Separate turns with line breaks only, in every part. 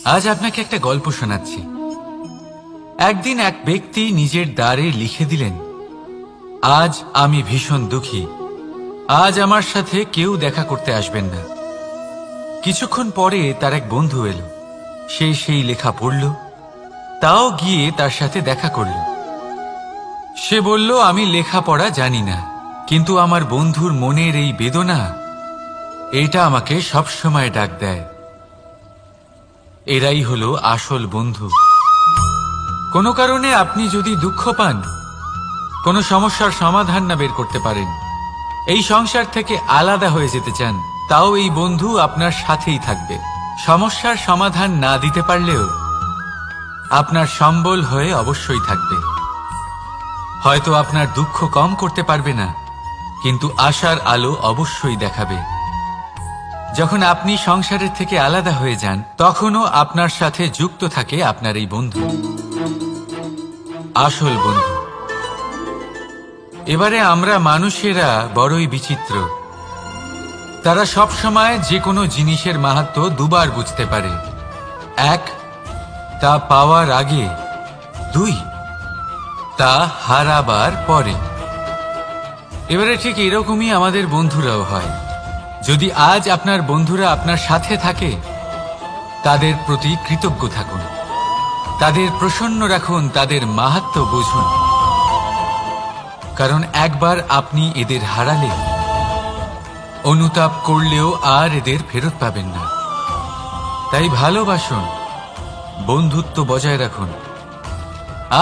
আজ আপনাকে একটা গল্প শোনাচ্ছি। একদিন এক ব্যক্তি নিজের দ্বারে লিখে দিলেন, আজ আমি ভীষণ দুঃখী, আজ আমার সাথে কেউ দেখা করতে আসবেন না। কিছুক্ষণ পরে তার এক বন্ধু এলো, সে সেই লেখা পড়ল, তাও গিয়ে তার সাথে দেখা করল। সে বলল, আমি লেখাপড়া জানি না, কিন্তু আমার বন্ধুর মনের এই বেদনা, এটা আমাকে সবসময় ডাক দেয়। এরাই হলো আসল বন্ধু। কোনো কারণে আপনি যদি দুঃখ পান, কোনো সমস্যার সমাধান না বের করতে পারেন, এই সংসার থেকে আলাদা হয়ে যেতে চান, তাও এই বন্ধু আপনার সাথেই থাকবে। সমস্যার সমাধান না দিতে পারলেও আপনার সম্বল হয়ে অবশ্যই থাকবে। হয়তো আপনার দুঃখ কম করতে পারবে না, কিন্তু আশার আলো অবশ্যই দেখাবে। যখন আপনি সংসারের থেকে আলাদা হয়ে যান, তখনও আপনার সাথে যুক্ত থাকে আপনার এই বন্ধু, আসল বন্ধু। এবারে আমরা মানুষেরা বড়ই বিচিত্র। তারা সব সময় যে কোনো জিনিসের মাহাত্ম্য দুবার বুঝতে পারে। এক, তা পাওয়ার আগে। দুই, তা হারাবার পরে। এবারে ঠিক এরকমই আমাদের বন্ধুরাও হয়। যদি আজ আপনার বন্ধুরা আপনার সাথে থাকে, তাদের প্রতি কৃতজ্ঞ থাকুন, তাদের প্রসন্ন রাখুন, তাদের মাহাত্ম্য বুঝুন। কারণ একবার আপনি এদের হারালে, অনুতাপ করলেও আর এদের ফেরত পাবেন না। তাই ভালোবাসুন, বন্ধুত্ব বজায় রাখুন,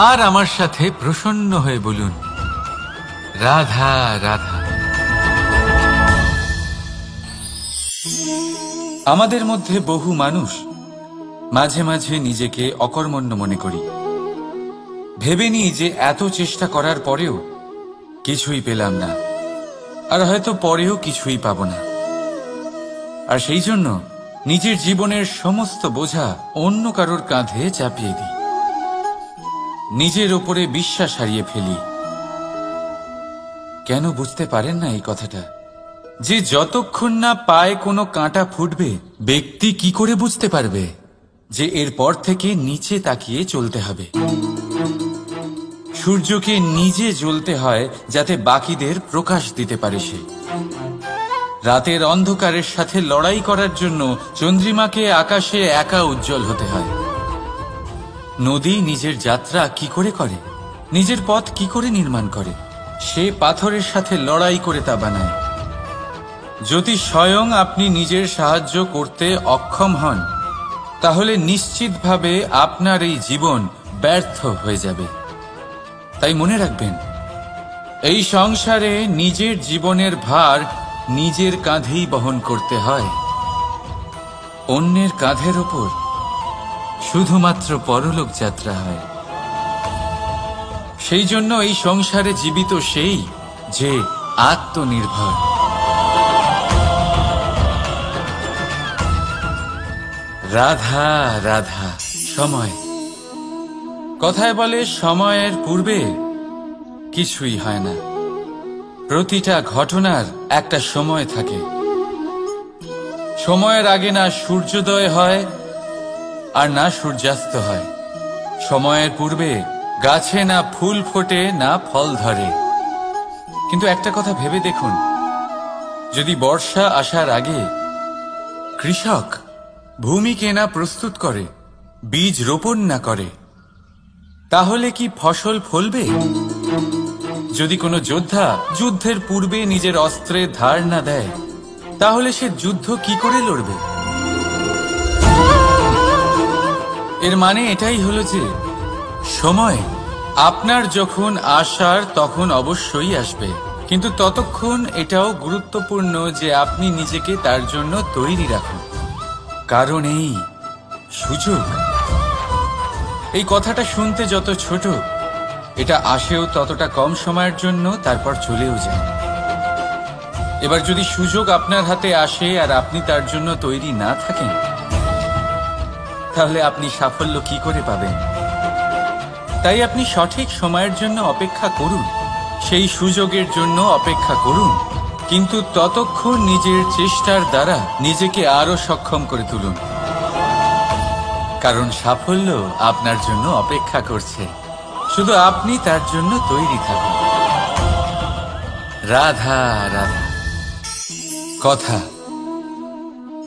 আর আমার সাথে প্রসন্ন হয়ে বলুন, রাধা রাধা। আমাদের মধ্যে বহু মানুষ মাঝে মাঝে নিজেকে অকর্মণ্য মনে করি। ভেবে নিই যে এত চেষ্টা করার পরেও কিছুই পেলাম না, আর হয়তো পরেও কিছুই পাব না। আর সেই জন্য নিজের জীবনের সমস্ত বোঝা অন্য কারোর কাঁধে চাপিয়ে দিই, নিজের ওপরে বিশ্বাস হারিয়ে ফেলি। কেন বুঝতে পারেন না এই কথাটা? যে যতক্ষণ না পায়ে কোনো কাঁটা ফুটবে, ব্যক্তি কি করে বুঝতে পারবে যে এরপর থেকে নিচে তাকিয়ে চলতে হবে? সূর্যকে নিজে জ্বলতে হয় যাতে বাকিদের প্রকাশ দিতে পারে সে। রাতের অন্ধকারের সাথে লড়াই করার জন্য চন্দ্রিমাকে আকাশে একা উজ্জ্বল হতে হয়। নদী নিজের যাত্রা কি করে করে, নিজের পথ কি করে নির্মাণ করে? সে পাথরের সাথে লড়াই করে তা বানায়। যদি স্বয়ং আপনি নিজের সাহায্য করতে অক্ষম হন, তাহলে নিশ্চিতভাবে আপনার এই জীবন ব্যর্থ হয়ে যাবে। তাই মনে রাখবেন, এই সংসারে নিজের জীবনের ভার নিজের কাঁধেই বহন করতে হয়। অন্যের কাঁধের ওপর শুধুমাত্র পরলোক যাত্রা হয়। সেই জন্য এই সংসারে জীবিত সেই যে আত্মনির্ভর। রাধা রাধা। সময়, কথায় বলে সময়ের পূর্বে কিছুই হয় না। প্রতিটা ঘটনার একটা সময় থাকে। সময়ের আগে না সূর্যোদয় হয় আর না সূর্যাস্ত হয়। সময়ের পূর্বে গাছে না ফুল ফোটে না ফল ধরে। কিন্তু একটা কথা ভেবে দেখুন, যদি বর্ষা আসার আগে কৃষক ভূমিকে না প্রস্তুত করে, বীজ রোপণ না করে, তাহলে কি ফসল ফলবে? যদি কোনো যোদ্ধা যুদ্ধের পূর্বে নিজের অস্ত্রের ধার না দেয়, তাহলে সে যুদ্ধ কি করে লড়বে? এর মানে এটাই হলো যে সময় আপনার যখন আসার তখন অবশ্যই আসবে, কিন্তু ততক্ষণ এটাও গুরুত্বপূর্ণ যে আপনি নিজেকে তার জন্য তৈরি রাখুন। কারণ এই সুযোগ, এই কথাটা শুনতে যত ছোট, এটা আসেও ততটা কম সময়ের জন্য, তারপর চলেও যায়। এবার যদি সুযোগ আপনার হাতে আসে আর আপনি তার জন্য তৈরি না থাকেন, তাহলে আপনি সাফল্য কি করে পাবেন? তাই আপনি সঠিক সময়ের জন্য অপেক্ষা করুন, সেই সুযোগের জন্য অপেক্ষা করুন, কিন্তু ততক্ষণ নিজের চেষ্টার দ্বারা নিজেকে আরো সক্ষম করে তুলুন। কারণ সাফল্য আপনার জন্য অপেক্ষা করছে, শুধু আপনি তার জন্য তৈরি থাকুন। রাধা রাধা। কথা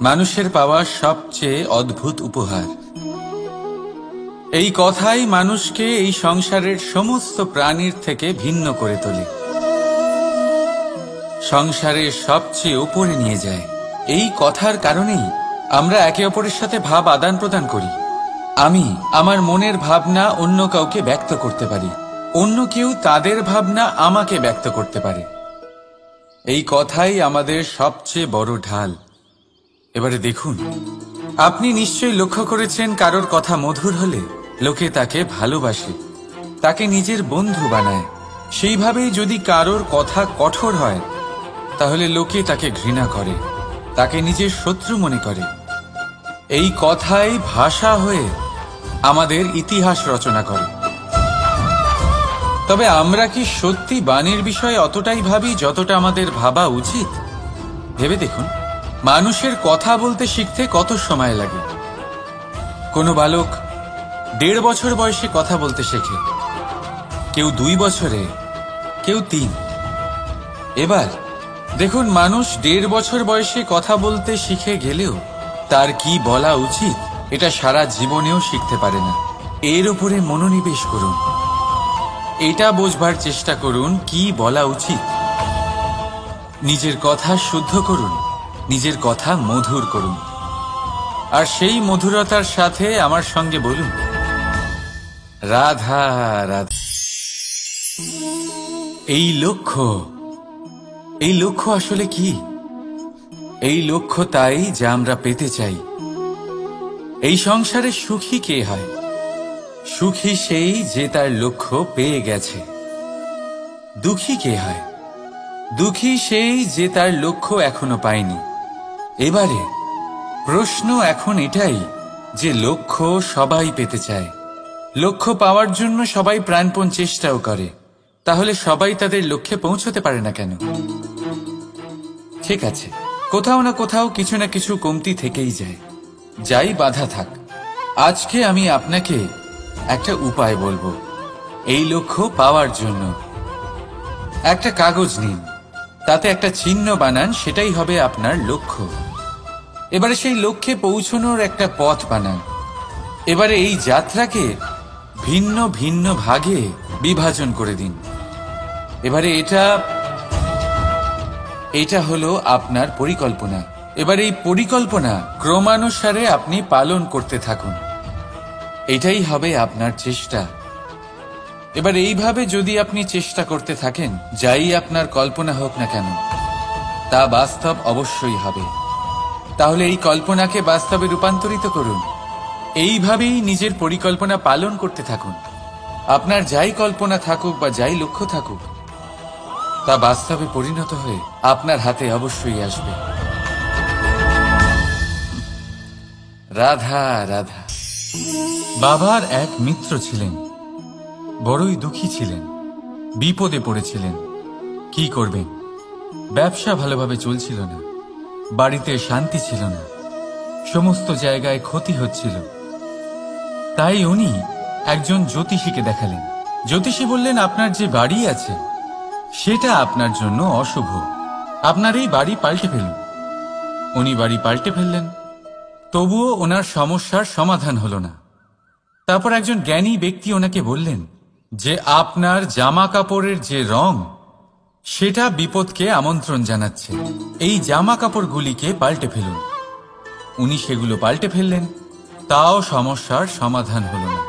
মানুষের পাওয়া সবচেয়ে অদ্ভুত উপহার। এই কথাই মানুষকে এই সংসারের সমস্ত প্রাণীর থেকে ভিন্ন করে তোলে, সংসারের সবচেয়ে উপরে নিয়ে যায়। এই কথার কারণেই আমরা একে অপরের সাথে ভাব আদান প্রদান করি। আমি আমার মনের ভাবনা অন্য কাউকে ব্যক্ত করতে পারি, অন্য কেউ তাদের ভাবনা আমাকে ব্যক্ত করতে পারে। এই কথাই আমাদের সবচেয়ে বড় ঢাল। এবারে দেখুন, আপনি নিশ্চয়ই লক্ষ্য করেছেন কারোর কথা মধুর হলে লোকে তাকে ভালোবাসে, তাকে নিজের বন্ধু বানায়। সেইভাবেই যদি কারোর কথা কঠোর হয় তাহলে লোকে তাকে ঘৃণা করে, তাকে নিজের শত্রু মনে করে। এই কথাই ভাষা হয়ে আমাদের ইতিহাস রচনা করে। তবে আমরা কি সত্যি বাণীর বিষয়ে অতটাই ভাবি যতটা আমাদের ভাবা উচিত? ভেবে দেখুন, মানুষের কথা বলতে শিখতে কত সময় লাগে। কোনো বালক 1.5 বছর বয়সে কথা বলতে শেখে, কেউ 2 বছরে, কেউ 3। এবার দেখুন, মানুষ 1.5 বছর বয়সে কথা বলতে শিখে গেলেও তার কি বলা উচিত এটা সারা জীবনেও শিখতে পারে না। এর উপরে মনোনিবেশ করুন, এটা বোঝবার চেষ্টা করুন কি বলা উচিত। নিজের কথা শুদ্ধ করুন, নিজের কথা মধুর করুন, আর সেই মধুরতার সাথে আমার সঙ্গে বলুন, রাধা রাধা। এই লক্ষ্য আসলে কি? এই লক্ষ্য তাই যা আমরা পেতে চাই। এই সংসারে সুখী কে হয়? সুখী সেই যে তার লক্ষ্য পেয়ে গেছে। দুঃখী কে হয়? দুঃখী সেই যে তার লক্ষ্য এখনো পায়নি। এবারে প্রশ্ন এখন এটাই যে লক্ষ্য সবাই পেতে চায়, লক্ষ্য পাওয়ার জন্য সবাই প্রাণপণ চেষ্টাও করে, তাহলে সবাই তাদের লক্ষ্যে পৌঁছতে পারে না কেন? ঠিক আছে, কোথাও না কোথাও কিছু না কিছু কমতি থেকেই যায়, যাই বাধা থাক। আজকে আমি আপনাকে একটা উপায় বলবো এই লক্ষ্য পাওয়ার জন্য। একটা কাগজ নিন, তাতে একটা চিহ্ন বানান, সেটাই হবে আপনার লক্ষ্য। এবারে সেই লক্ষ্যে পৌঁছানোর একটা পথ বানান। এবারে এই যাত্রাকে ভিন্ন ভিন্ন ভাগে বিভাজন করে দিন। এবারে এটা হলো আপনার পরিকল্পনা। এবার এই পরিকল্পনা ক্রমানুসারে আপনি পালন করতে থাকুন, এটাই হবে আপনার চেষ্টা। এবার এইভাবে যদি আপনি চেষ্টা করতে থাকেন, যাই আপনার কল্পনা হোক না কেন তা বাস্তব অবশ্যই হবে। তাহলে এই কল্পনাকে বাস্তবে রূপান্তরিত করুন। এইভাবেই নিজের পরিকল্পনা পালন করতে থাকুন। আপনার যাই কল্পনা থাকুক বা যাই লক্ষ্য থাকুক, তা বাস্তবে পরিণত হয়ে আপনার হাতে অবশ্যই আসবে। রাধা রাধা। বাবার এক মিত্র ছিলেন, বড়ই দুঃখী ছিলেন, বিপদে পড়েছিলেন। কি করবেন? ব্যবসা ভালোভাবে চলছিল না, বাড়িতে শান্তি ছিল না, সমস্ত জায়গায় ক্ষতি হচ্ছিল। তাই উনি একজন জ্যোতিষীকে দেখালেন। জ্যোতিষী বললেন, আপনার যে বাড়ি আছে সেটা আপনার জন্য অশুভ, আপনার এই বাড়ি পাল্টে ফেলুন। উনি বাড়ি পাল্টে ফেললেন, তবুও ওনার সমস্যার সমাধান হলো না। তারপর একজন জ্ঞানী ব্যক্তি ওনাকে বললেন যে আপনার জামা কাপড়ের যে রং সেটা বিপদকে আমন্ত্রণ জানাচ্ছে, এই জামা কাপড়গুলিকে পাল্টে ফেলুন। উনি সেগুলো পাল্টে ফেললেন, তাও সমস্যার সমাধান হলো না।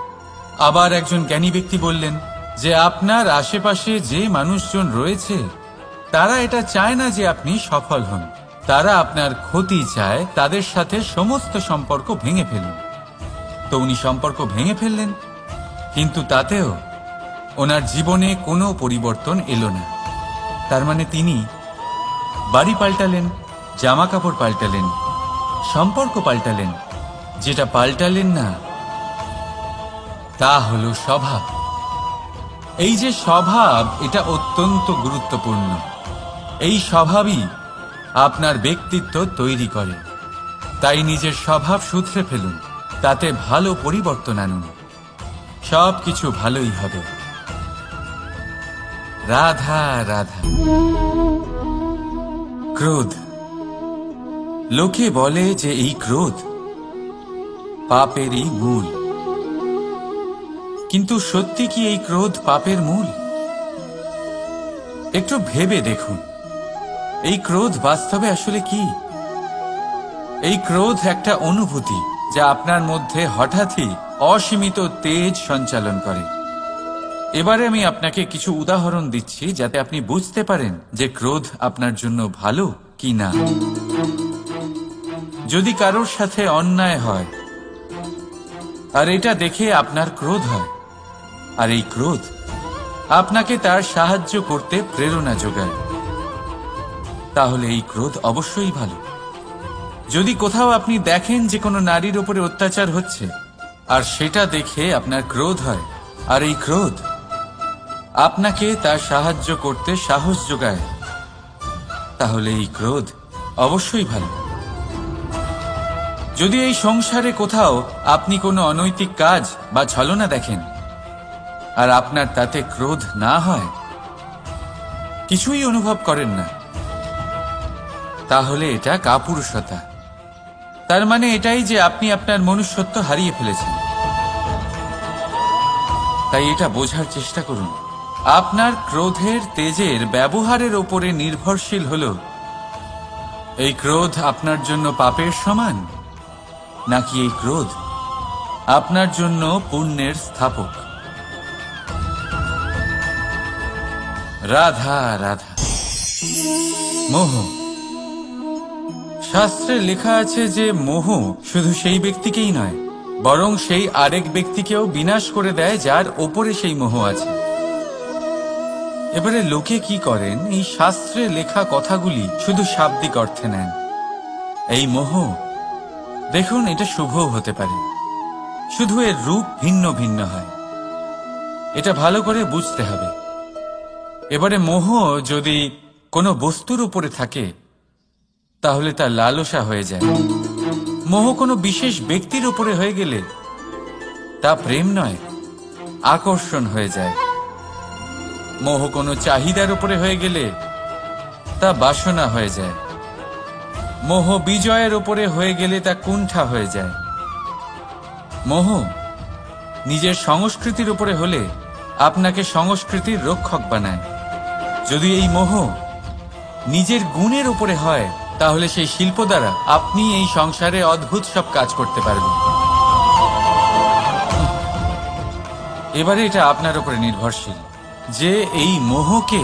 আবার একজন জ্ঞানী ব্যক্তি বললেন যে আপনার আশেপাশে যে মানুষজন রয়েছে তারা এটা চায় না যে আপনি সফল হন, তারা আপনার ক্ষতি চায়, তাদের সাথে সমস্ত সম্পর্ক ভেঙে ফেলুন। তো উনি সম্পর্ক ভেঙে ফেললেন, কিন্তু তাতেও ওনার জীবনে কোনো পরিবর্তন এলো না। তার মানে তিনি বাড়ি পাল্টালেন, জামা কাপড় পাল্টালেন, সম্পর্ক পাল্টালেন, যেটা পাল্টালেন না তা হলো স্বভাব। এই যে স্বভাব, এটা অত্যন্ত গুরুত্বপূর্ণ। এই স্বভাবই আপনার ব্যক্তিত্ব তৈরি করে। তাই নিজের স্বভাব শুধরে ফেলুন, তাতে ভালো পরিবর্তন আনুন, সবকিছু ভালোই হবে। রাধা রাধা। ক্রোধ। লোকে বলে যে এই ক্রোধ পাপেরই মূল, কিন্তু সত্যি কি এই ক্রোধ পাপের মূল? একটু ভেবে দেখুন, এই ক্রোধ বাস্তবে আসলে কি? এই ক্রোধ একটা অনুভূতি যা আপনার মধ্যে হঠাৎই অসীমিত তেজ সঞ্চালন করে। এবারে আমি আপনাকে কিছু উদাহরণ দিচ্ছি যাতে আপনি বুঝতে পারেন যে ক্রোধ আপনার জন্য ভালো কি না। যদি কারোর সাথে অন্যায় হয় আর এটা দেখে আপনার ক্রোধ হয়, আর এই ক্রোধ আপনাকে তার সাহায্য করতে প্রেরণা যোগায়, তাহলে এই ক্রোধ অবশ্যই ভালো। যদি কোথাও আপনি দেখেন যে কোনো নারীর উপরে অত্যাচার হচ্ছে আর সেটা দেখে আপনার ক্রোধ হয়, আর এই ক্রোধ আপনাকে তার সাহায্য করতে সাহস যোগায়, তাহলে এই ক্রোধ অবশ্যই ভালো। যদি এই সংসারে কোথাও আপনি কোনো অনৈতিক কাজ বা ছলনা দেখেন আর আপনার তাতে ক্রোধ না হয়, কিছুই অনুভব করেন না, তাহলে এটা কাপুরুষতা। তার মানে এটাই যে আপনি আপনার মনুষ্যত্ব হারিয়ে ফেলেছেন। তাই এটা বোঝার চেষ্টা করুন, আপনার ক্রোধের তেজের ব্যবহারের ওপরে নির্ভরশীল হল এই ক্রোধ আপনার জন্য পাপের সমান, নাকি এই ক্রোধ আপনার জন্য পুণ্যের স্থাপক। রাধা রাধা। মোহ। শাস্ত্রে লেখা আছে যে মোহ শুধু সেই ব্যক্তিকেই নয়, বরং সেই আরেক ব্যক্তিকেও বিনাশ করে দেয় যার ওপরে সেই মোহ আছে। এবারে লোকে কি করেন, এই শাস্ত্রে লেখা কথাগুলি শুধু শাব্দিক অর্থে নেন। এই মোহ, দেখুন, এটা শুভও হতে পারে, শুধু এর রূপ ভিন্ন ভিন্ন হয়। এটা ভালো করে বুঝতে হবে। এবারে মোহ যদি কোনো বস্তুর উপরে থাকে তাহলে তা লালসা হয়ে যায়। মোহ কোনো বিশেষ ব্যক্তির উপরে হয়ে গেলে তা প্রেম নয়, আকর্ষণ হয়ে যায়। মোহ কোনো চাহিদার উপরে হয়ে গেলে তা বাসনা হয়ে যায়। মোহ বিজয়ের উপরে হয়ে গেলে তা কুণ্ঠা হয়ে যায়। মোহ নিজের সংস্কৃতির উপরে হলে আপনাকে সংস্কৃতির রক্ষক বানায়। যদি এই মোহ নিজের গুণের উপরে হয়, তাহলে সেই শিল্প দ্বারা আপনি এই সংসারে অদ্ভুত সব কাজ করতে পারবেন। এবারে এটা আপনার উপরে নির্ভরশীল যে এই মোহকে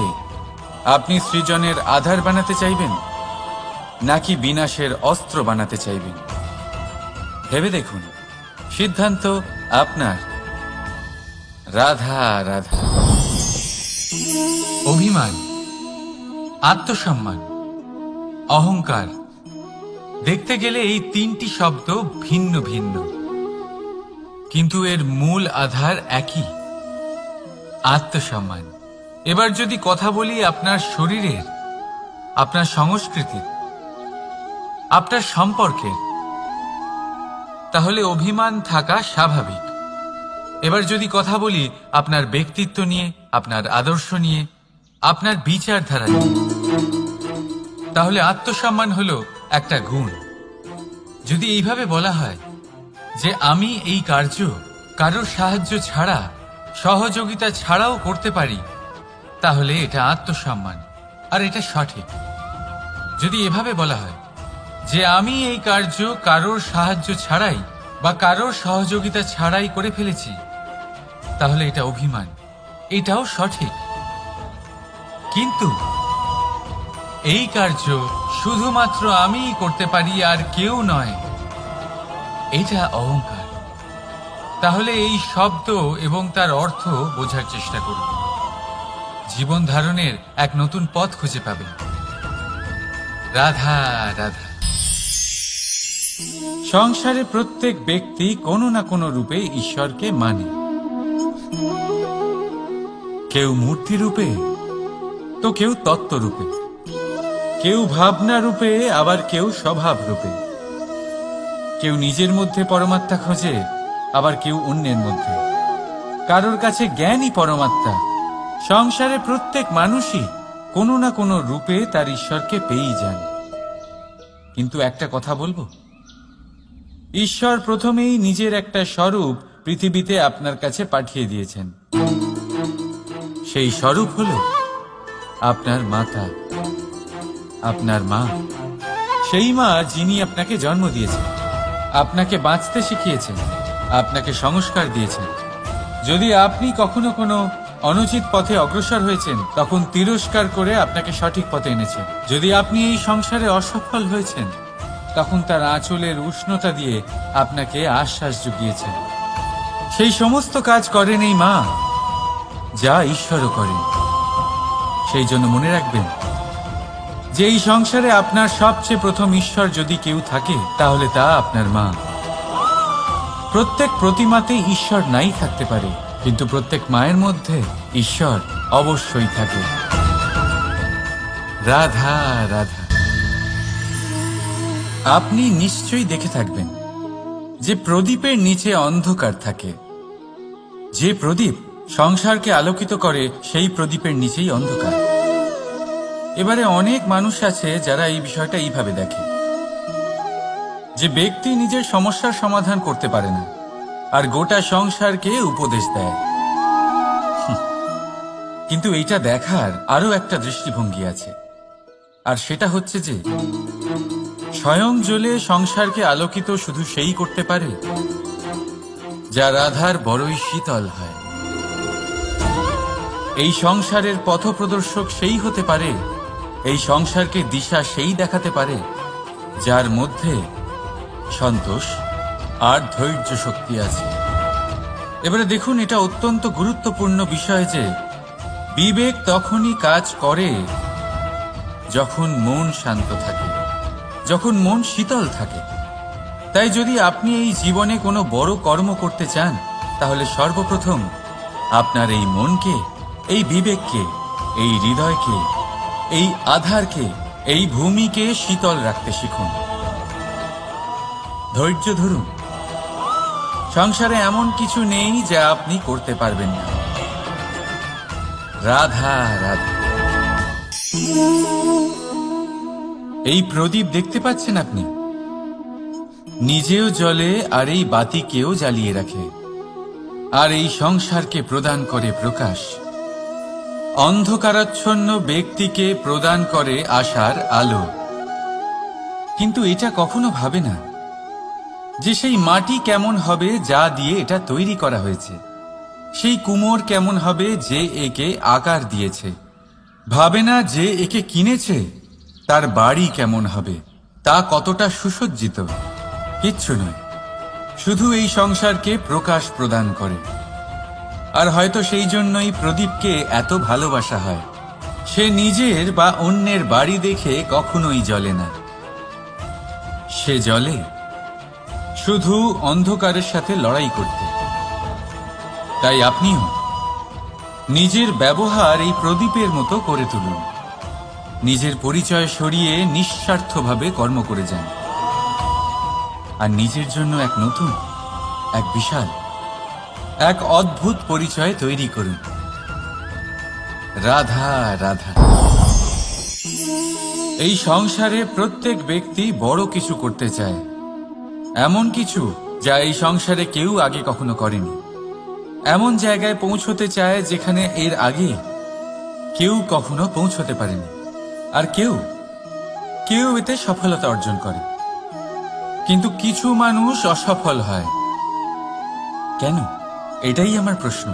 আপনি সৃজনের আধার বানাতে চাইবেন নাকি বিনাশের অস্ত্র বানাতে চাইবেন। ভেবে দেখুন, সিদ্ধান্ত আপনার। রাধা রাধা। অভিমান, আত্মসম্মান, অহংকার, দেখতে গেলে এই তিনটি শব্দ ভিন্ন ভিন্ন, কিন্তু এর মূল আধার একই, আত্মসম্মান। এবার যদি কথা বলি আপনার শরীরের, আপনার সংস্কৃতির, আপনার সম্পর্কের, তাহলে অভিমান থাকা স্বাভাবিক। এবার যদি কথা বলি আপনার ব্যক্তিত্ব নিয়ে, আপনার আদর্শ নিয়ে, আপনার বিচারধারা নিয়ে, তাহলে আত্মসম্মান হলো একটা গুণ। যদি এইভাবে বলা হয় যে আমি এই কার্য কারোর সাহায্য ছাড়া, সহযোগিতা ছাড়াও করতে পারি, তাহলে এটা আত্মসম্মান, আর এটা সঠিক। যদি এভাবে বলা হয় যে আমি এই কার্য কারোর সাহায্য ছাড়াই বা কারোর সহযোগিতা ছাড়াই করে ফেলেছি, তাহলে এটা অভিমান, এটাও সঠিক। কিন্তু এই কার্য শুধুমাত্র আমিই করতে পারি আর কেউ নয়, এটা অহংকার। তাহলে এই শব্দ এবং তার অর্থ বোঝার চেষ্টা করুন। জীবন ধারণের এক নতুন পথ খুঁজে পাবেন। রাধা রাধা। সংসারে প্রত্যেক ব্যক্তি কোনো না কোনো রূপে ঈশ্বরকে মানে। কেউ মূর্তি রূপে, তো কেউ তত্ত্ব রূপে, কেউ ভাবনা রূপে, আবার কেউ স্বভাব রূপে। কেউ নিজের মধ্যে পরমাত্মা খোঁজে, আবার কেউ অন্যের মধ্যে। কারোর কাছে জ্ঞানই পরমাত্মা। সংসারে প্রত্যেক মানুষই কোনো না কোনো রূপে তার ঈশ্বরকে পেয়েই যান। কিন্তু একটা কথা বলবো, ঈশ্বর প্রথমেই নিজের একটা স্বরূপ পৃথিবীতে আপনার কাছে পাঠিয়ে দিয়েছেন। সেই স্বরূপ হল আপনার মাতা, আপনার মা। সেই মা যিনি আপনাকে জন্ম দিয়েছেন, আপনাকে বাঁচতে শিখিয়েছেন, আপনাকে সংস্কার দিয়েছেন। যদি আপনি কখনো কোনো অনুচিত পথে অগ্রসর হয়েছেন, তখন তিরস্কার করে আপনাকে সঠিক পথে এনেছেন। যদি আপনি এই সংসারে অসফল হয়েছেন, তখন তার আঁচলের উষ্ণতা দিয়ে আপনাকে আশ্বাস জুগিয়েছেন। সেই সমস্ত কাজ করেন এই মা, যা ঈশ্বরও করেন। সেই জন্য মনে রাখবেন যে এই সংসারে আপনার সবচেয়ে প্রথম ঈশ্বর যদি কেউ থাকে, তাহলে তা আপনার মা। প্রত্যেক প্রতিমাতে ঈশ্বর নাই থাকতে পারে, কিন্তু প্রত্যেক মায়ের মধ্যে ঈশ্বর অবশ্যই থাকে। রাধা রাধা। আপনি নিশ্চয়ই দেখে থাকবেন যে প্রদীপের নিচে অন্ধকার থাকে। যে প্রদীপ সংসারকে আলোকিত করে, সেই প্রদীপের নিচেই অন্ধকার। এবারে অনেক মানুষ আছে যারা এই বিষয়টা এইভাবে দেখে যে ব্যক্তি নিজের সমস্যার সমাধান করতে পারে না, আর গোটা সংসারকে উপদেশ দেয়। কিন্তু এইটা দেখার আরো একটা দৃষ্টিভঙ্গি আছে, আর সেটা হচ্ছে যে স্বয়ং জ্বলে সংসারকে আলোকিত শুধু সেই করতে পারে যা রাধার বড়ই শীতল হয়। এই সংসারের পথপ্রদর্শক সেই হতে পারে, এই সংসারকে দিশা সেই দেখাতে পারে যার মধ্যে সন্তোষ আর ধৈর্য শক্তি আছে। এবারে দেখুন, এটা অত্যন্ত গুরুত্বপূর্ণ বিষয় যে বিবেক তখনই কাজ করে যখন মন শান্ত থাকে, যখন মন শীতল থাকে। তাই যদি আপনি এই জীবনে কোনো বড় কর্ম করতে চান, তাহলে সর্বপ্রথম আপনার এই মনকে, এই বিবেককে, এই হৃদয়কে, এই আধারকে, এই ভূমিকে শীতল রাখতে শিখুন। ধৈর্য ধরুন। সংসারে এমন কিছু নেই যা আপনি করতে পারবেন না। রাধা রাধা। এই প্রদীপ দেখতে পাচ্ছেন আপনি? নিজেও জ্বলে আর এই বাতিকেও জ্বালিয়ে রাখে, আর এই সংসারকে প্রদান করে প্রকাশ। অন্ধকারাচ্ছন্ন ব্যক্তিকে প্রদান করে আশার আলো। কিন্তু এটা কখনো ভাবে না যে সেই মাটি কেমন হবে যা দিয়ে এটা তৈরি করা হয়েছে, সেই কুমোর কেমন হবে যে একে আকার দিয়েছে। ভাবে না যে একে কিনেছে তার বাড়ি কেমন হবে, তা কতটা সুসজ্জিত। কিচ্ছু নয়, শুধু এই সংসারকে প্রকাশ প্রদান করে। আর হয়তো সেই জন্যই প্রদীপকে এত ভালোবাসা হয়। সে নিজের বা অন্যের বাড়ি দেখে কখনোই জ্বলে না, সে জ্বলে শুধু অন্ধকারের সাথে লড়াই করতে। তাই আপনিও নিজের ব্যবহার এই প্রদীপের মতো করে তুলুন। নিজের পরিচয় সরিয়ে নিঃস্বার্থভাবে কর্ম করে যান, আর নিজের জন্য এক নতুন, এক বিশাল, এক অদ্ভুত পরিচয় তৈরি করুন। রাধা রাধা। এই সংসারে প্রত্যেক ব্যক্তি বড় কিছু করতে চায়, এমন কিছু যা এই সংসারে কেউ আগে কখনো করেনি। এমন জায়গায় পৌঁছতে চায় যেখানে এর আগে কেউ কখনো পৌঁছতে পারেনি। আর কেউ কেউ এতে সফলতা অর্জন করে। কিন্তু কিছু মানুষ অসফল হয় কেন? এটাই আমার প্রশ্ন।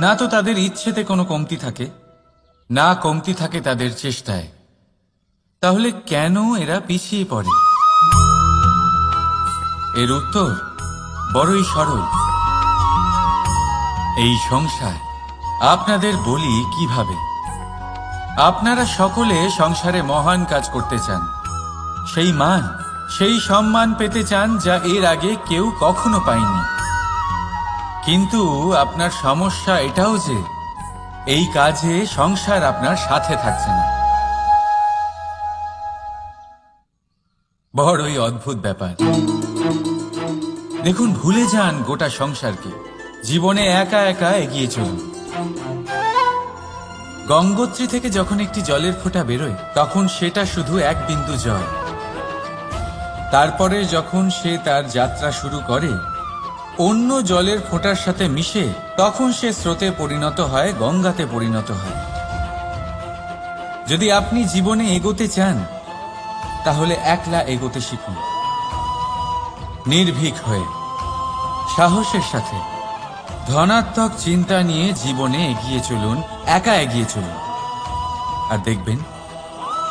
না তো তাদের ইচ্ছেতে কোনো কমতি থাকে, না কমতি থাকে তাদের চেষ্টায়। তাহলে কেন এরা পিছিয়ে পড়ে? এর উত্তর বড়ই সরল। এই সংসার আপনাদের বলি কিভাবে। আপনারা সকলে সংসারে মহান কাজ করতে চান, সেই মান, সেই সম্মান পেতে চান যা এর আগে কেউ কখনো পায়নি। কিন্তু আপনার সমস্যা এটাও যে এই কাজে সংসার আপনার সাথে থাকছে না। বড়ই অদ্ভুত ব্যাপার। দেখুন, ভুলে যান গোটা সংসারকে, জীবনে একা একা এগিয়ে চলুন। গঙ্গোত্রী থেকে যখন একটি জলের ফোঁটা বেরোয়, তখন সেটা শুধু এক বিন্দু জল। তারপরে যখন সে তার যাত্রা শুরু করে অন্য জলের ফোঁটার সাথে মিশে, তখন সে স্রোতে পরিণত হয়, গঙ্গাতে পরিণত হয়। যদি আপনি জীবনে এগোতে চান, তাহলে একলা এগোতে শিখুন, নির্ভীক হয়ে, সাহসের সাথে, ধনাত্মক চিন্তা নিয়ে জীবনে এগিয়ে চলুন, একা এগিয়ে চলুন। আর দেখবেন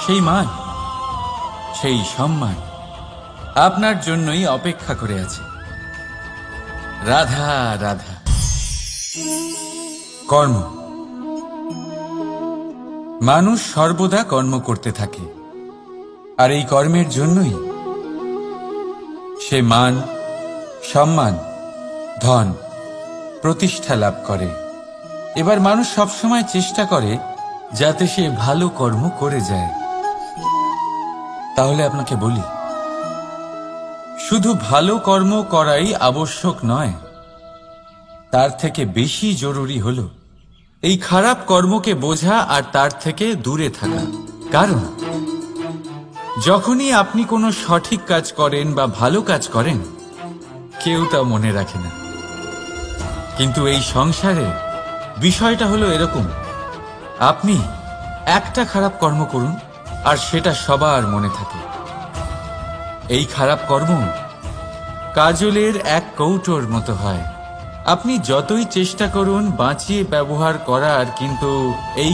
সেই মান, সেই সম্মান আপনার জন্যই অপেক্ষা করে আছে। রাধা রাধা। কর্ম। মানুষ সর্বদা কর্ম করতে থাকে, আর এই কর্মের জন্যই সে মান, সম্মান, ধন, প্রতিষ্ঠা লাভ করে। এবার মানুষ সবসময় চেষ্টা করে যাতে সে ভালো কর্ম করে যায়। তাহলে আপনাকে বলি, শুধু ভালো কর্ম করাই আবশ্যক নয়, তার থেকে বেশি জরুরি হল এই খারাপ কর্মকে বোঝা আর তার থেকে দূরে থাকা। কারণ যখনই আপনি কোনো সঠিক কাজ করেন বা ভালো কাজ করেন, কেউ তা মনে রাখে না। কিন্তু এই সংসারে বিষয়টা হলো এরকম, আপনি একটা খারাপ কর্ম করুন আর সেটা সবার মনে থাকে। এই খারাপ কর্ম কাজলের এক কৌটোর মতো হয়। আপনি যতই চেষ্টা করুন বাঁচিয়ে ব্যবহার করার, কিন্তু এই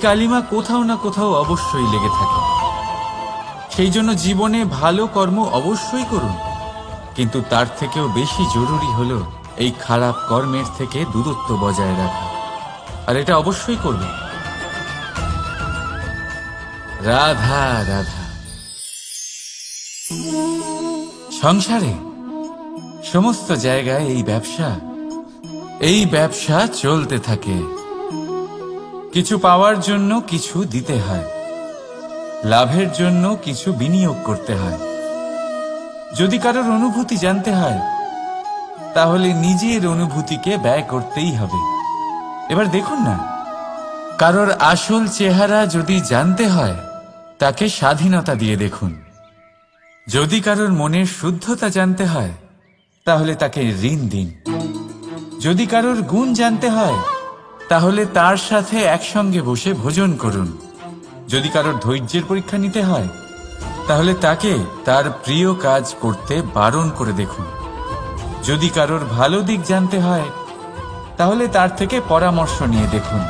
কালিমা কোথাও না কোথাও অবশ্যই লেগে থাকে। সেই জন্য জীবনে ভালো কর্ম অবশ্যই করুন, কিন্তু তার থেকেও বেশি জরুরি হলো এই খারাপ কর্মের থেকে দূরত্ব বজায় রাখা। আর এটা অবশ্যই করবেন। রাধা রাধা। সংসারে সমস্ত জায়গায় এই ব্যবসা চলতে থাকে। কিছু পাওয়ার জন্য কিছু দিতে হয়, লাভের জন্য কিছু বিনিয়োগ করতে হয়। যদি কারোর অনুভূতি জানতে হয়, তাহলে নিজের অনুভূতিকে ব্যয় করতেই হবে। এবার দেখুন না, কারোর আসল চেহারা যদি জানতে হয়, তাকে স্বাধীনতা দিয়ে দেখুন। যদি কারোর মনের শুদ্ধতা জানতে হয়, তাহলে তাকে ঋণ দিন। যদি কারোর গুণ জানতে হয়, তাহলে তার সাথে একসঙ্গে বসে ভোজন করুন। যদি কারোর ধৈর্যের পরীক্ষা নিতে হয়, তাহলে তাকে তার প্রিয় কাজ করতে বারণ করে দেখুন। যদি কারোর ভালো দিক জানতে হয়, তাহলে তার থেকে পরামর্শ নিয়ে দেখুন।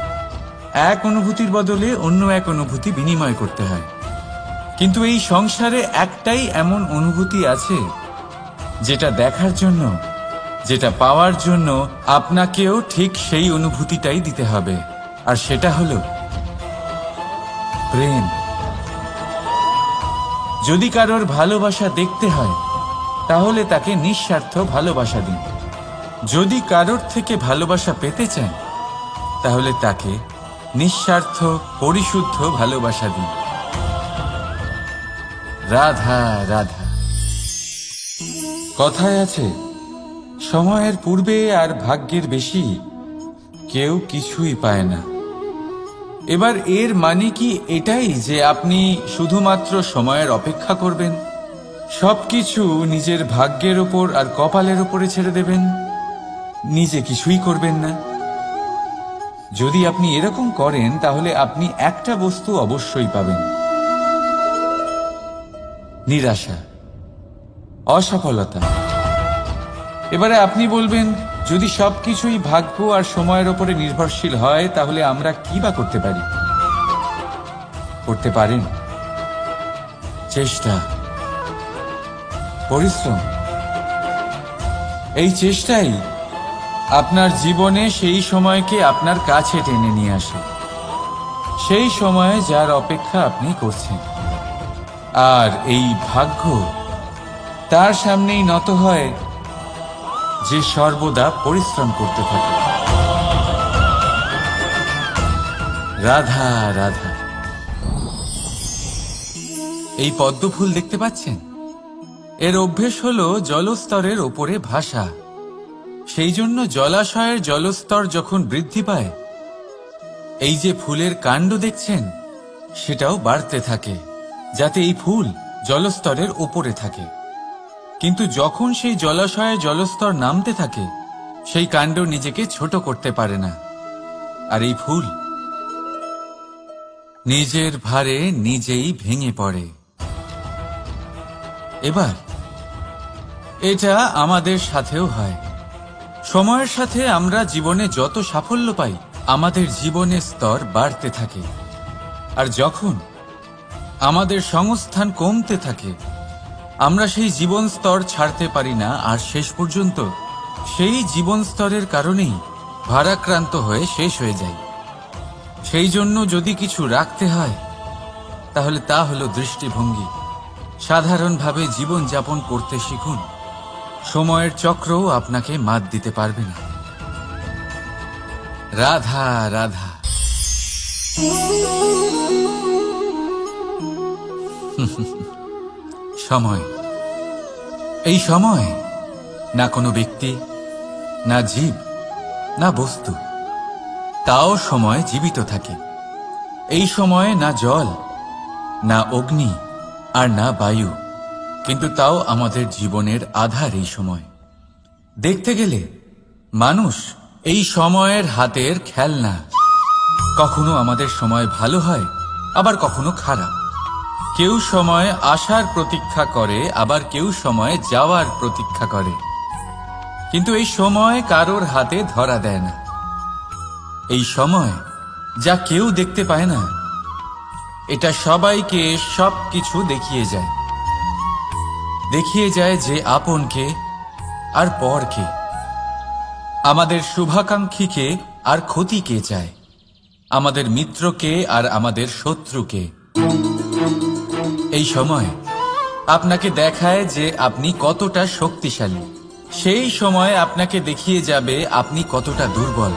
এক অনুভূতির বদলে অন্য এক অনুভূতি বিনিময় করতে হয়। কিন্তু এই সংসারে একটাই এমন অনুভূতি আছে, যেটা দেখার জন্য, যেটা পাওয়ার জন্য আপনাকেও ঠিক সেই অনুভূতিটাই দিতে হবে। আর সেটা হলো প্রেম। যদি কারোর ভালোবাসা দেখতে হয়, তাহলে তাকে নিঃস্বার্থ ভালোবাসা দিন। যদি কারোর থেকে ভালোবাসা পেতে চান, তাহলে তাকে নিঃস্বার্থ পরিশুদ্ধ ভালোবাসা দিন। রাধা রাধা। কথায় আছে, সময়ের পূর্বে আর ভাগ্যের বেশি কেউ কিছুই পায় না। এবার এর মানে কি এটাই যে আপনি শুধুমাত্র সময়ের অপেক্ষা করবেন, সবকিছু নিজের ভাগ্যের ওপর আর কপালের ওপরে ছেড়ে দেবেন, নিজে কিছুই করবেন না? যদি আপনি এরকম করেন, তাহলে আপনি একটা বস্তু অবশ্যই পাবেন: নিরাশা, অসফলতা। এবারে আপনি বলবেন, যদি সবকিছুই ভাগ্য আর সময়ের ওপরে নির্ভরশীল হয়, তাহলে আমরা কি বা করতে পারি? করতে পারেন চেষ্টা, পরিশ্রম। এই চেষ্টাই আপনার জীবনে সেই সময়কে আপনার কাছে টেনে নিয়ে আসে, সেই সময়ে যার অপেক্ষা আপনি করছেন। আর এই ভাগ্য তার সামনেই নত হয় যে সর্বদা পরিশ্রম করতে থাকে। রাধা রাধা। এই পদ্ম ফুল দেখতে পাচ্ছেন? এর অভ্যেস হলো জলস্তরের ওপরে ভাসা। সেই জন্য জলাশয়ের জলস্তর যখন বৃদ্ধি পায়, এই যে ফুলের কাণ্ড দেখছেন সেটাও বাড়তে থাকে, যাতে এই ফুল জলস্তরের ওপরে থাকে। কিন্তু যখন সেই জলাশয়ে জলস্তর নামতে থাকে, সেই কাণ্ড নিজেকে ছোট করতে পারে না, আর এই ফুল নিজের ভারে নিজেই ভেঙে পড়ে। এবার এটা আমাদের সাথেও হয়। সময়ের সাথে আমরা জীবনে যত সাফল্য পাই, আমাদের জীবনের স্তর বাড়তে থাকে। আর যখন আমাদের সংস্থান কমতে থাকে, আমরা সেই জীবন স্তর ছাড়তে পারি না, আর শেষ পর্যন্ত সেই জীবন স্তরের কারণেই ভারাক্রান্ত হয়ে শেষ হয়ে যায়। সেই জন্য যদি কিছু রাখতে হয়, তাহলে তা হলো দৃষ্টিভঙ্গি। সাধারণভাবে জীবন যাপন করতে শিখুন। সময়ের চক্রও আপনাকে মাত দিতে পারবে না। রাধা রাধা। সময়, এই সময় না কোনো ব্যক্তি, না জীব, না বস্তু, তাও সময় জীবিত থাকে। এই সময়ে না জল, না অগ্নি, আর না বায়ু, কিন্তু তাও আমাদের জীবনের আধার এই সময়। দেখতে গেলে মানুষ এই সময়ের হাতের খেলনা। কখনো আমাদের সময় ভালো হয়, আবার কখনো খারাপ। কেউ সময় আসার প্রতীক্ষা করে, আবার কেউ সময় যাওয়ার প্রতীক্ষা করে। কিন্তু এই সময় কারোর হাতে ধরা দেয় না। এই সময় যা কেউ দেখতে পায় না, এটা সবাইকে সবকিছু দেখিয়ে যায়। দেখিয়ে যায় যে আপন কে আর পর কে, আমাদের শুভাকাঙ্ক্ষীকে আর ক্ষতি কে চায়, আমাদের মিত্রকে আর আমাদের শত্রুকে। এই সময় আপনাকে দেখায় যে আপনি কতটা শক্তিশালী, সেই সময় আপনাকে দেখিয়ে যাবে আপনি কতটা দুর্বল।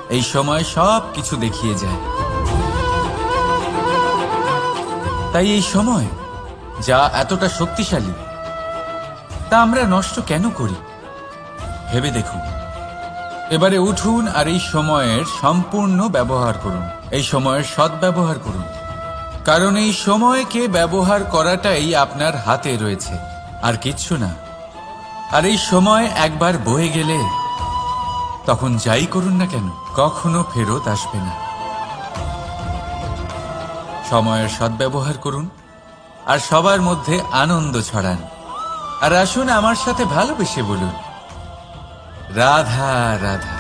এই সময় সব কিছু দেখিয়ে যায়। তাই এই সময় যা এতটা শক্তিশালী, তা আমরা নষ্ট কেন করি? ভেবে দেখুন। এবারে উঠুন আর এই সময়ের সম্পূর্ণ ব্যবহার করুন। এই সময়ের সদ্ব্যবহার করুন, কারণ এই সময়কে ব্যবহার করাটাই আপনার হাতে রয়েছে, আর কিচ্ছু না। আর এই সময় একবার বয়ে গেলে, তখন যাই করুন না কেন, কখনো ফেরত আসবে না। সময়ের সদ্ব্যবহার করুন আর সবার মধ্যে আনন্দ ছড়ান। আর আসুন আমার সাথে ভালোবেসে বলুন, রাধা রাধা।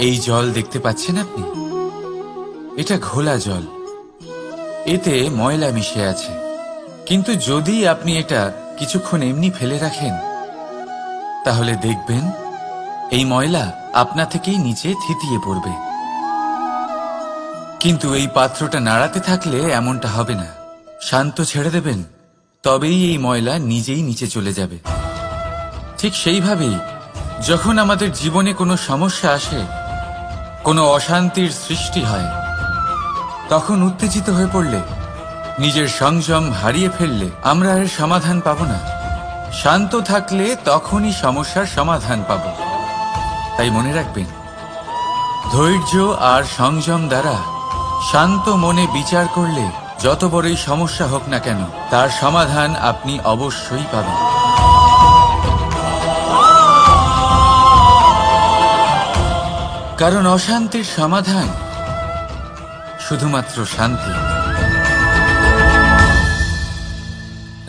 এই জল দেখতে পাচ্ছেন আপনি? এটা ঘোলা জল, এতে ময়লা মিশে আছে। কিন্তু যদি আপনি এটা কিছুক্ষণ এমনি ফেলে রাখেন, তাহলে দেখবেন এই ময়লা আপনা থেকেই নিচে থিতিয়ে পড়বে। কিন্তু এই পাত্রটা নাড়াতে থাকলে এমনটা হবে না। শান্ত ছেড়ে দেবেন, তবেই এই ময়লা নিজেই নিচে চলে যাবে। ঠিক সেইভাবেই যখন আমাদের জীবনে কোনো সমস্যা আসে, কোনো অশান্তির সৃষ্টি হয়, তখন উত্তেজিত হয়ে পড়লে, নিজের সংযম হারিয়ে ফেললে আমরা এর সমাধান পাব না। শান্ত থাকলে তখনই সমস্যার সমাধান পাব। তাই মনে রাখবেন, ধৈর্য আর সংযম দ্বারা শান্ত মনে বিচার করলে যত বড়ই সমস্যা হোক না কেন, তার সমাধান আপনি অবশ্যই পাবেন। কারণ অশান্তির সমাধান শুধুমাত্র শান্তি।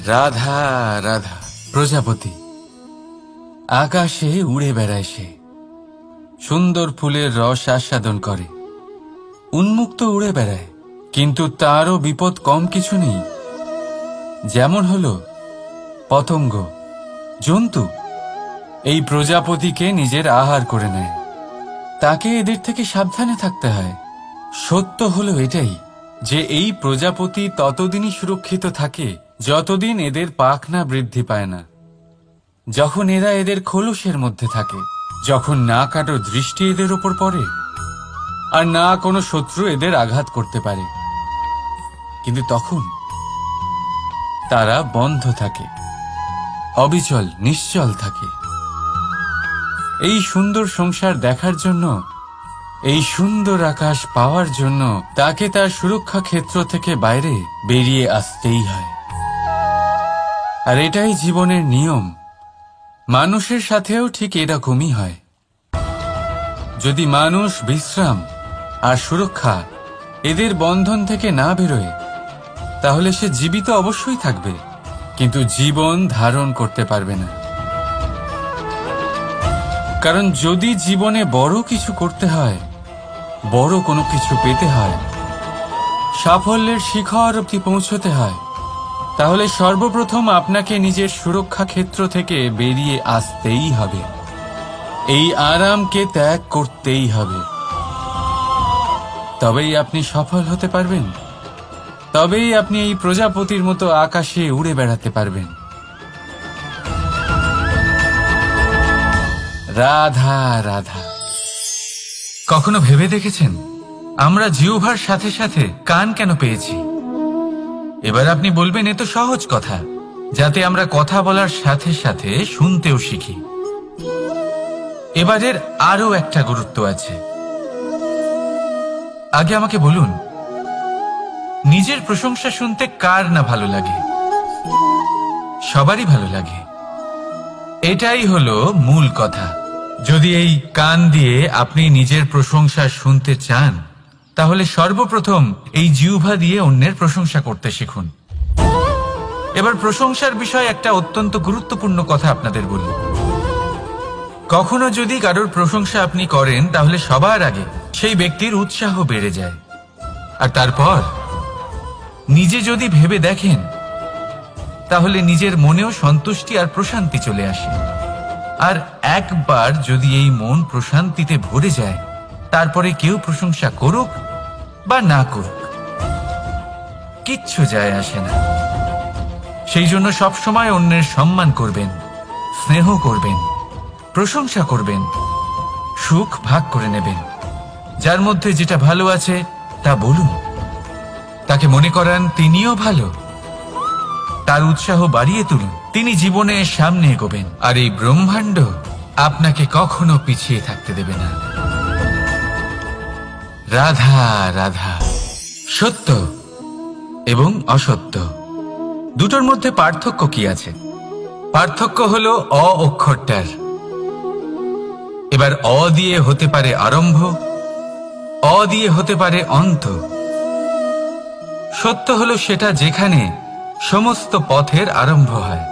রাধা রাধা। প্রজাপতি আকাশে উড়ে বেড়ায়, সে সুন্দর ফুলের রস আস্বাদন করে, উন্মুক্ত উড়ে বেড়ায়। কিন্তু তারও বিপদ কম কিছু নেই। যেমন হলো পতঙ্গ, জন্তু এই প্রজাপতিকে নিজের আহার করে নেয়। তাকে এদের থেকে সাবধানে থাকতে হয়। সত্য হলো এটাই যে এই প্রজাপতি ততদিনই সুরক্ষিত থাকে যতদিন এদের পাখনা বৃদ্ধি পায় না। যখন এরা এদের খোলসের মধ্যে থাকে, যখন না কারো দৃষ্টি এদের ওপর পড়ে আর না কোনো শত্রু এদের আঘাত করতে পারে, কিন্তু তখন তারা বন্ধ থাকে, অবিচল নিশ্চল থাকে। এই সুন্দর সংসার দেখার জন্য, এই সুন্দর আকাশ পাওয়ার জন্য তাকে তার সুরক্ষা ক্ষেত্র থেকে বাইরে বেরিয়ে আসতেই হয়। আর এটাই জীবনের নিয়ম। মানুষের সাথেও ঠিক এরকমই হয়। যদি মানুষ বিশ্রাম আর সুরক্ষা এদের বন্ধন থেকে না বেরোয়, তাহলে সে জীবিত অবশ্যই থাকবে, কিন্তু জীবন ধারণ করতে পারবে না। কারণ যদি জীবনে বড় কিছু করতে হয়, বড় কোনো কিছু পেতে হয়, সাফল্যের শিখর অবধি পৌঁছতে হয়, তাহলে সর্বপ্রথম আপনাকে নিজের সুরক্ষা ক্ষেত্র থেকে বেরিয়ে আসতেই হবে। এই আরামকে ত্যাগ করতেই হবে। তবেই আপনি সফল হতে পারবেন, তবেই আপনি এই প্রজাপতির মতো আকাশে উড়ে বেড়াতে পারবেন। রাধা রাধা। কখনো ভেবে দেখেছেন আমরা জিহ্বার সাথে সাথে কান কেন পেয়েছি? এবার আপনি বলবেন, এ তো সহজ কথা, যাতে আমরা কথা বলার সাথে সাথে শুনতেও শিখি। এবারের আরো একটা গুরুত্ব আছে। আগে আমাকে বলুন, নিজের প্রশংসা শুনতে কার না ভালো লাগে? সবারই ভালো লাগে। এটাই হলো মূল কথা। যদি এই কান দিয়ে আপনি নিজের প্রশংসা শুনতে চান, তাহলে সর্বপ্রথম এই জিহ্বা দিয়ে অন্যের প্রশংসা করতে শিখুন। এবার প্রশংসার বিষয়ে একটা অত্যন্ত গুরুত্বপূর্ণ কথা আপনাদের বলি। কখনো যদি কারোর প্রশংসা আপনি করেন, তাহলে সবার আগে সেই ব্যক্তির উৎসাহ বেড়ে যায়। আর তারপর নিজে যদি ভেবে দেখেন, তাহলে নিজের মনেও সন্তুষ্টি আর প্রশান্তি চলে আসে। আর একবার যদি এই মন প্রশান্তিতে ভরে যায়, তারপরে কেউ প্রশংসা করুক বা না করুক, কিচ্ছু যায় আসে না। সেই জন্য সবসময় অন্যের সম্মান করবেন, স্নেহ করবেন, প্রশংসা করবেন, সুখ ভাগ করে নেবেন। যার মধ্যে যেটা ভালো আছে তা বলুন, তাকে মনে করান তিনিও ভালো, তার উৎসাহ বাড়িয়ে তুলুন। তিনি জীবনে সামনে এগোবেন, আর এই ব্রহ্মাণ্ড আপনাকে কখনো পিছিয়ে থাকতে দেবে না। রাধা রাধা। সত্য এবং অসত্য দুটোর মধ্যে পার্থক্য কি আছে? পার্থক্য হলো অ অক্ষরটার। এবার অ দিয়ে হতে পারে আরম্ভ, অ দিয়ে হতে পারে অন্ত। সত্য হলো সেটা যেখানে সমস্ত পথের আরম্ভ হয়,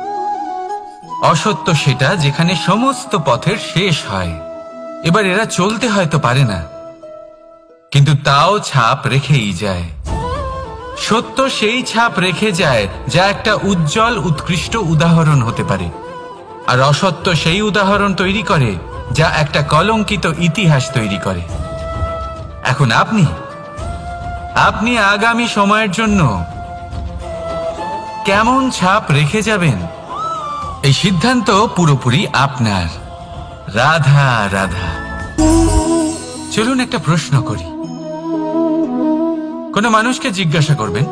অসত্য সেটা যেখানে সমস্ত পথের শেষ হয়। এবার এরা চলতে হয়তো পারে না, কিন্তু তাও ছাপ রেখেই যায়। সত্য সেই ছাপ রেখে যায় যা একটা উজ্জ্বল উৎকৃষ্ট উদাহরণ হতে পারে, আর অসত্য সেই উদাহরণ তৈরি করে যা একটা কলঙ্কিত ইতিহাস তৈরি করে। এখন আপনি আগামী সময়ের জন্য কেমন ছাপ রেখে যাবেন, এই সিদ্ধান্ত পুরোপুরি আপনার। রাধা রাধা। চলুন একটা প্রশ্ন করি। কোন মানুষকে জিজ্ঞাসা করবেন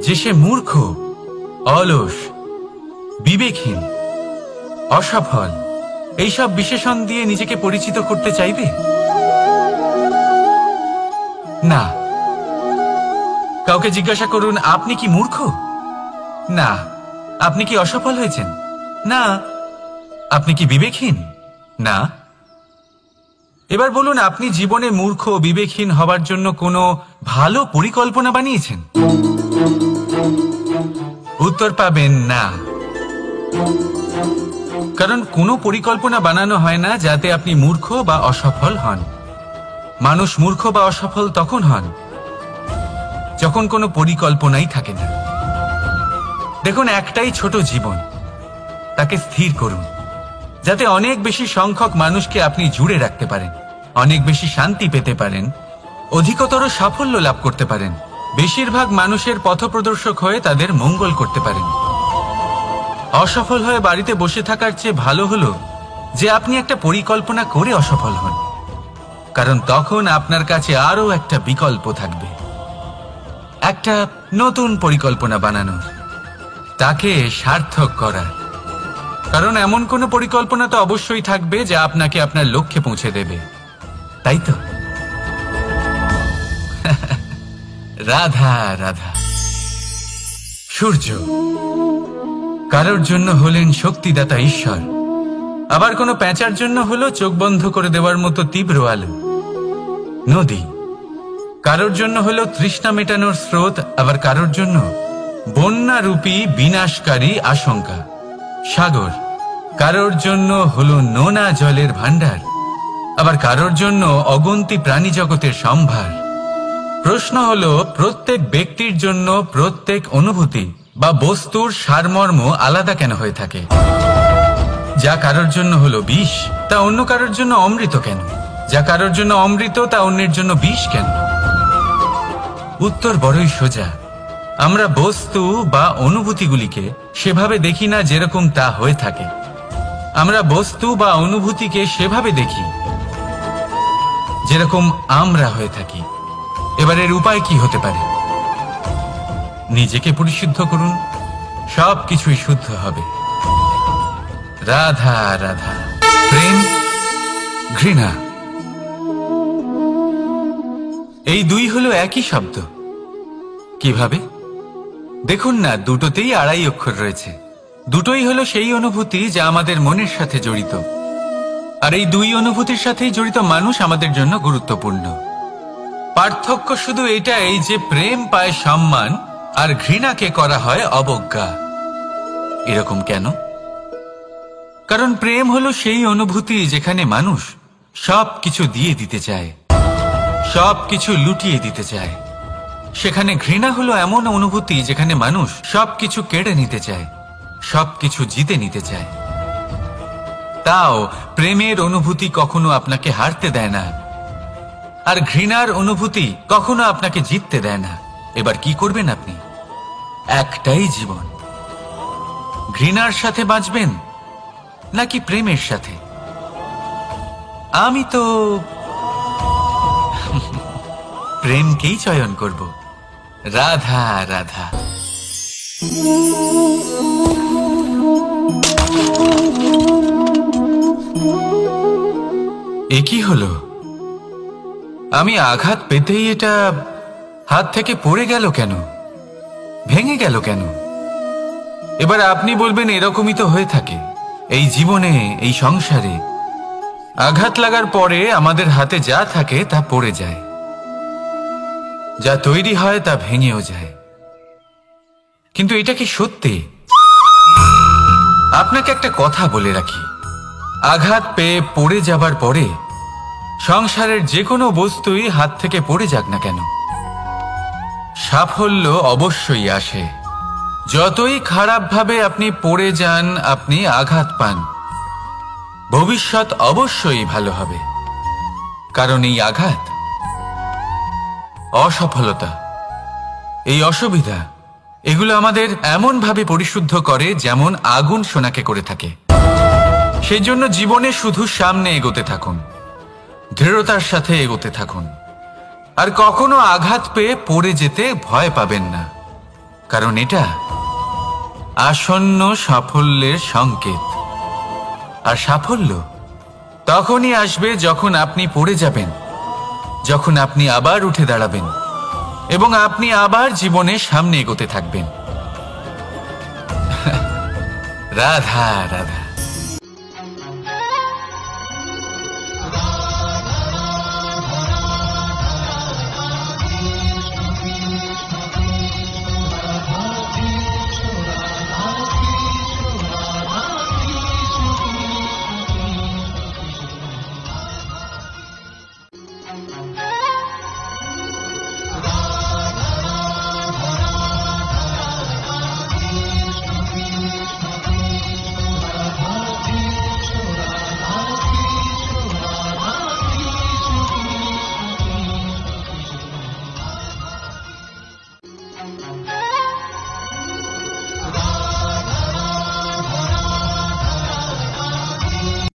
যে সে মূর্খ, অলস, বিবেকহীন, অসফল, এইসব বিশেষণ দিয়ে নিজেকে পরিচিত করতে চাইবে? না। কাউকে জিজ্ঞাসা করুন, আপনি কি মূর্খ? না। আপনি কি অসফল হয়েছেন? না। আপনি কি বিবেকহীন? না। এবার বলুন, আপনি জীবনে মূর্খ বিবেকহীন হবার জন্য কোনো ভালো পরিকল্পনা বানিয়েছেন? উত্তর পাবেন না। কারণ কোনো পরিকল্পনা বানানো হয় না যাতে আপনি মূর্খ বা অসফল হন। মানুষ মূর্খ বা অসফল তখন হন যখন কোনো পরিকল্পনাই থাকে না। দেখুন, একটাই ছোট জীবন, তাকে স্থির করুন যাতে অনেক বেশি সংখ্যক মানুষকে আপনি জুড়ে রাখতে পারেন, অনেক বেশি শান্তি পেতে পারেন, অধিকতর সাফল্য লাভ করতে পারেন, বেশিরভাগ মানুষের পথপ্রদর্শক হয়ে তাদের মঙ্গল করতে পারেন। অসফল হয়ে বাড়িতে বসে থাকার চেয়ে ভালো হলো যে আপনি একটা পরিকল্পনা করে অসফল হন, কারণ তখন আপনার কাছে আরো একটা বিকল্প থাকবে, একটা নতুন পরিকল্পনা বানানোর, তাকে সার্থক করার। কারণ এমন কোনো পরিকল্পনা তো অবশ্যই থাকবে যা আপনাকে আপনার লক্ষ্যে পৌঁছে দেবে, তাই তো? রাধা রাধা। সূর্য কারোর জন্য হলেন শক্তিদাতা ঈশ্বর, আবার কোনো প্যাঁচার জন্য হলো চোখ বন্ধ করে দেওয়ার মতো তীব্র আলো। নদী কারোর জন্য হলো তৃষ্ণা মেটানোর স্রোত, আবার কারোর জন্য বন্যারূপী বিনাশকারী আশঙ্কা। সাগর কারোর জন্য হলো নোনা জলের ভান্ডার, আবার কারোর জন্য অগন্তি প্রাণী জগতের সম্ভার। প্রশ্ন হলো, প্রত্যেক ব্যক্তির জন্য প্রত্যেক অনুভূতি বা বস্তুর সারমর্ম আলাদা কেন হয়ে থাকে? যা কারোর জন্য হলো বিষ, তা অন্য কারোর জন্য অমৃত কেন? যা কারোর জন্য অমৃত, তা অন্যের জন্য বিষ কেন? উত্তর বড়ই সোজা। আমরা বস্তু বা অনুভূতিগুলিকে সেভাবে দেখি না যেরকম তা হয়ে থাকে। আমরা বস্তু বা অনুভূতিকে সেভাবে দেখি যেরকম আমরা হয়ে থাকি। এবার এর উপায় কি হতে পারে? নিজেকে পরিশুদ্ধ করুন, সব কিছুই শুদ্ধ হবে। রাধা রাধা। প্রেম, ঘৃণা, এই দুই হলো একই শব্দ। কিভাবে? দেখুন না, দুটোতেই আড়াই অক্ষর রয়েছে। দুটোই হলো সেই অনুভূতি যা আমাদের মনের সাথে জড়িত, আর এই দুই অনুভূতির সাথেই জড়িত মানুষ আমাদের জন্য গুরুত্বপূর্ণ। পার্থক্য শুধু এটাই যে প্রেম পায় সম্মান আর ঘৃণাকে করা হয় অবজ্ঞা। এরকম কেন? কারণ প্রেম হলো সেই অনুভূতি যেখানে মানুষ সব কিছু দিয়ে দিতে চায়, সব কিছু লুটিয়ে দিতে চায়। সেখানে ঘৃণা হলো এমন অনুভূতি যেখানে মানুষ সবকিছু কেড়ে নিতে চায়, সবকিছু জিতে নিতে চায়। তাও প্রেমের অনুভূতি কখনো আপনাকে হারতে দেয় না, আর ঘৃণার অনুভূতি কখনো আপনাকে জিততে দেয় না। এবার কি করবেন আপনি? একটাই জীবন, ঘৃণার সাথে বাঁচবেন নাকি প্রেমের সাথে? আমি তো প্রেমকেই চয়ন করব। রাধা রাধা। এ কি হলো? আমি আঘাত পেতেই এটা হাত থেকে পড়ে গেল কেন? ভেঙে গেল কেন? এবার আপনি বলবেন, এরকমই তো হয়ে থাকে এই জীবনে, এই সংসারে। আঘাত লাগার পরে আমাদের হাতে যা থাকে তা পড়ে যায়, যা তৈরি হয় তা ভেঙেও যায়। কিন্তু এটা কি সত্যি? আপনাকে একটা কথা বলে রাখি, আঘাত পেয়ে পড়ে যাবার পরে সংসারের যে কোনো বস্তুই হাত থেকে পড়ে যাক না কেন, সাফল্য অবশ্যই আসে। যতই খারাপভাবে আপনি পড়ে যান, আপনি আঘাত পান, ভবিষ্যৎ অবশ্যই ভালো হবে। কারণ এই আঘাত, অসফলতা, এই অসুবিধা, এগুলো আমাদের এমন ভাবে পরিশুদ্ধ করে যেমন আগুন সোনাকে করে থাকে। সেই জন্য জীবনে শুধু সামনে এগোতে থাকুন, দৃঢ়তার সাথে এগোতে থাকুন, আর কখনো আঘাত পেয়ে পড়ে যেতে ভয় পাবেন না। কারণ এটা আসন্ন সাফল্যের সংকেত। আর সাফল্য তখনই আসবে যখন আপনি পড়ে যাবেন, যখন আপনি আবার উঠে দাঁড়াবেন এবং আপনি আবার জীবনে সামনে এগোতে থাকবেন। রাধা রাধা।